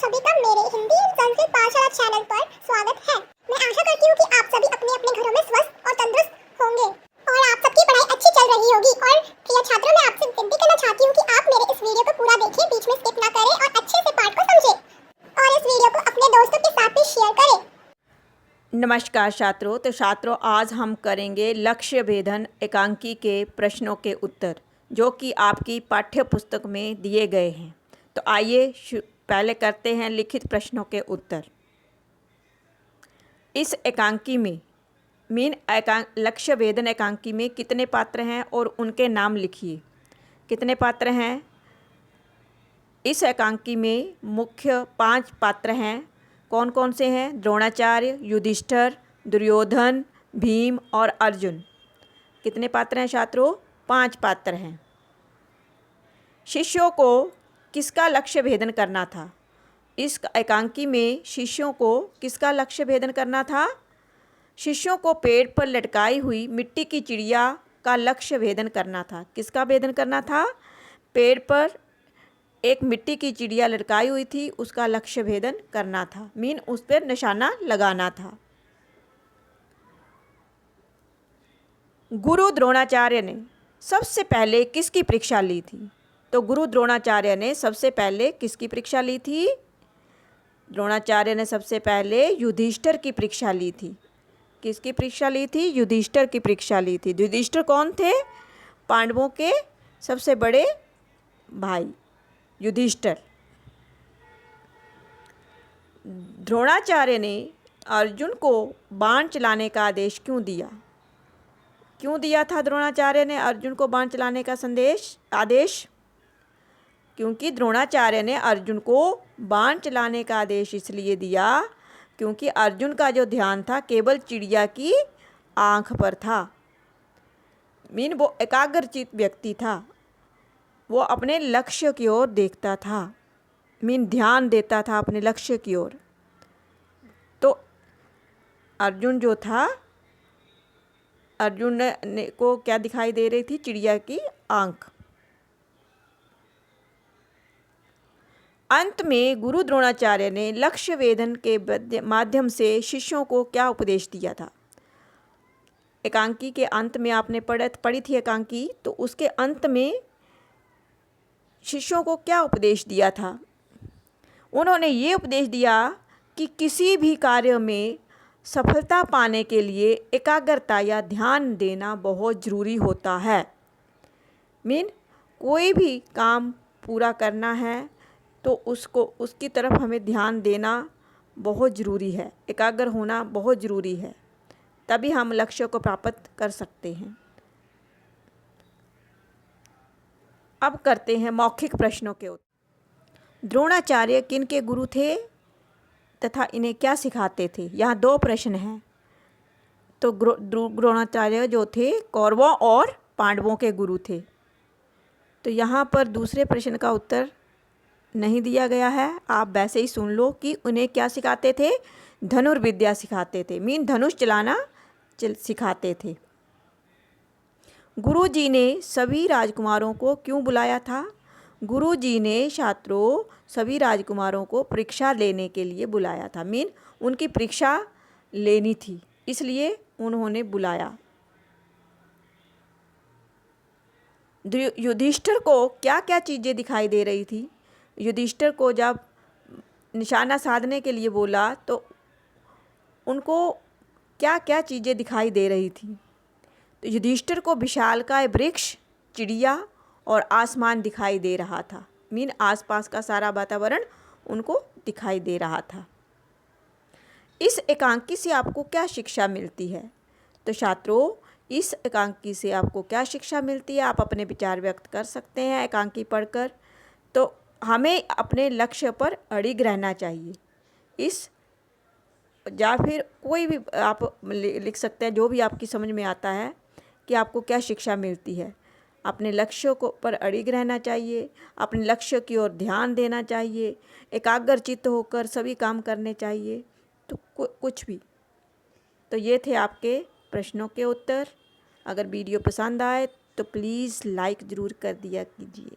सभी का मेरे हिंदी संस्कृत पाठशाला चैनल पर स्वागत है। मैं आशा करती हूँ कि आप सभी अपने अपने घरों में स्वस्थ और तंदुरुस्त होंगे और आप सबकी पढ़ाई अच्छी चल रही होगी। और प्रिय छात्रों, मैं आपसे विनती करना चाहती हूँ कि आप मेरे इस वीडियो को पूरा देखें, बीच में स्किप ना करें और अच्छे से पाठ को समझें और इस वीडियो को अपने दोस्तों के साथ भी शेयर करें। नमस्कार छात्रों। तो छात्रों, आज हम करेंगे लक्ष्य भेदन एकांकी के प्रश्नों के उत्तर, जो कि आपकी पाठ्य पुस्तक में दिए गए हैं। तो आइए पहले करते हैं लिखित प्रश्नों के उत्तर। इस एकांकी में लक्ष्य भेदन एकांकी में कितने पात्र हैं और उनके नाम लिखिए। कितने पात्र हैं? इस एकांकी में मुख्य 5 पात्र हैं। कौन कौन से हैं? द्रोणाचार्य, युधिष्ठिर, दुर्योधन, भीम और अर्जुन। कितने पात्र हैं छात्रों? 5 पात्र हैं। शिष्यों को किसका लक्ष्य भेदन करना था? इस एकांकी में शिष्यों को किसका लक्ष्य भेदन करना था? शिष्यों को पेड़ पर लटकाई हुई मिट्टी की चिड़िया का लक्ष्य भेदन करना था। किसका भेदन करना था? पेड़ पर एक मिट्टी की चिड़िया लटकाई हुई थी, उसका लक्ष्य भेदन करना था। उस पर निशाना लगाना था। गुरु द्रोणाचार्य ने सबसे पहले किसकी परीक्षा ली थी? तो गुरु द्रोणाचार्य ने सबसे पहले किसकी परीक्षा ली थी? द्रोणाचार्य ने सबसे पहले युधिष्ठिर की परीक्षा ली थी। किसकी परीक्षा ली थी? युधिष्ठिर की परीक्षा ली थी। युधिष्ठिर कौन थे? पांडवों के सबसे बड़े भाई युधिष्ठिर। द्रोणाचार्य ने अर्जुन को बाण चलाने का आदेश क्यों दिया? क्यों दिया था द्रोणाचार्य ने अर्जुन को बाण चलाने का आदेश? क्योंकि द्रोणाचार्य ने अर्जुन को बाण चलाने का आदेश इसलिए दिया क्योंकि अर्जुन का जो ध्यान था केवल चिड़िया की आंख पर था। वो एकाग्रचित व्यक्ति था। वो अपने लक्ष्य की ओर देखता था। ध्यान देता था अपने लक्ष्य की ओर। तो अर्जुन जो था, अर्जुन को क्या दिखाई दे रही थी? चिड़िया की आंख। अंत में गुरु द्रोणाचार्य ने लक्ष्य भेदन के माध्यम से शिष्यों को क्या उपदेश दिया था? एकांकी के अंत में आपने पढ़ी थी एकांकी, तो उसके अंत में शिष्यों को क्या उपदेश दिया था? उन्होंने ये उपदेश दिया कि किसी भी कार्य में सफलता पाने के लिए एकाग्रता या ध्यान देना बहुत ज़रूरी होता है। कोई भी काम पूरा करना है तो उसकी तरफ हमें ध्यान देना बहुत ज़रूरी है। एकाग्र होना बहुत ज़रूरी है, तभी हम लक्ष्य को प्राप्त कर सकते हैं। अब करते हैं मौखिक प्रश्नों के उत्तर। द्रोणाचार्य किन के गुरु थे तथा इन्हें क्या सिखाते थे? यहाँ 2 प्रश्न हैं। तो द्रोणाचार्य जो थे कौरवों और पांडवों के गुरु थे। तो यहाँ पर दूसरे प्रश्न का उत्तर नहीं दिया गया है। आप वैसे ही सुन लो कि उन्हें क्या सिखाते थे? धनुर्विद्या सिखाते थे। धनुष चलाना सिखाते थे। गुरुजी ने सभी राजकुमारों को क्यों बुलाया था? गुरुजी ने छात्रों सभी राजकुमारों को परीक्षा लेने के लिए बुलाया था। उनकी परीक्षा लेनी थी, इसलिए उन्होंने बुलाया। युधिष्ठिर को क्या क्या चीज़ें दिखाई दे रही थी? युधिष्ठिर को जब निशाना साधने के लिए बोला तो उनको क्या क्या चीज़ें दिखाई दे रही थी? तो युधिष्ठिर को विशालकाय वृक्ष, चिड़िया और आसमान दिखाई दे रहा था। आसपास का सारा वातावरण उनको दिखाई दे रहा था। इस एकांकी से आपको क्या शिक्षा मिलती है? तो छात्रों, इस एकांकी से आपको क्या शिक्षा मिलती है? आप अपने विचार व्यक्त कर सकते हैं एकांकी पढ़कर। तो हमें अपने लक्ष्य पर अड़िग रहना चाहिए। या फिर कोई भी आप लिख सकते हैं, जो भी आपकी समझ में आता है कि आपको क्या शिक्षा मिलती है। अपने लक्ष्यों को पर अड़िग रहना चाहिए, अपने लक्ष्य की ओर ध्यान देना चाहिए, एकाग्रचित्त होकर सभी काम करने चाहिए। तो कुछ भी। तो ये थे आपके प्रश्नों के उत्तर। अगर वीडियो पसंद आए तो प्लीज़ लाइक ज़रूर कर दिया कीजिए।